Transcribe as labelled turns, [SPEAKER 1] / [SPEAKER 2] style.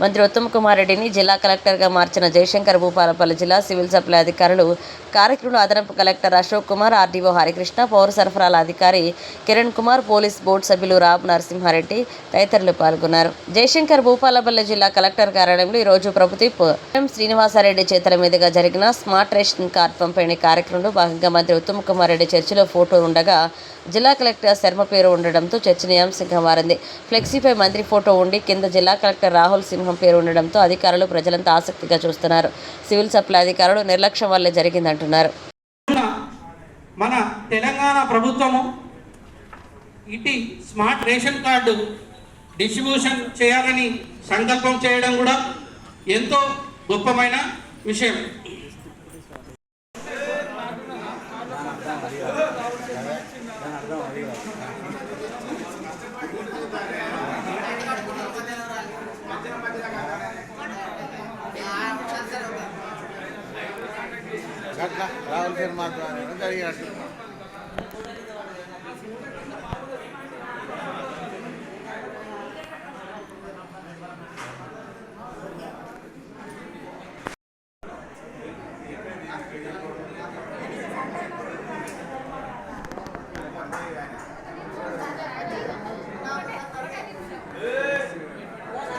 [SPEAKER 1] మంత్రి ఉత్తమ్ కుమార్ రెడ్డిని జిల్లా కలెక్టర్గా మార్చిన జయశంకర్ భూపాలపల్లి జిల్లా సివిల్ సప్లై అధికారులు, కార్యక్రమంలో అదనపు కలెక్టర్ అశోక్ కుమార్, ఆర్డీఓ హరికృష్ణ, పౌర సరఫరాల అధికారి కిరణ్ కుమార్, పోలీస్ బోర్డు సభ్యులు రాబ్ నరసింహారెడ్డి తదితరులు పాల్గొన్నారు. జయశంకర్ భూపాలపల్లి జిల్లా కలెక్టర్ కార్యాలయంలో ఈరోజు ప్రభుత్వ ఎం శ్రీనివాసరెడ్డి చేతుల మీదుగా జరిగిన స్మార్ట్ రేషన్ కార్డు పంపిణీ కార్యక్రమంలో భాగంగా మంత్రి ఉత్తమ్ కుమార్ రెడ్డి చర్చిలో ఫోటో ఉండగా జిల్లా కలెక్టర్ శర్మ పేరు ఉండడంతో చర్చనీయాంశంగా మారింది. ఫ్లెక్సీపై మంత్రి ఫోటో ఉండి కింద జిల్లా కలెక్టర్ రాహుల్ సింహం పేరు ఉండడంతో అధికారులు, ప్రజలంతా ఆసక్తిగా చూస్తున్నారు. సివిల్ సప్లై అధికారులు నిర్లక్ష్యం వల్లే జరిగిందంటున్నారు.
[SPEAKER 2] మన తెలంగాణ ప్రభుత్వము ఇటీ స్మార్ట్ రేషన్ కార్డు డిస్ట్రిబ్యూషన్ చేయాలని సంకల్పం చేయడం కూడా ఎంతో గొప్పమైన విషయం.
[SPEAKER 3] రాహుల్ శర్మ ద్వారా జరిగినట్టు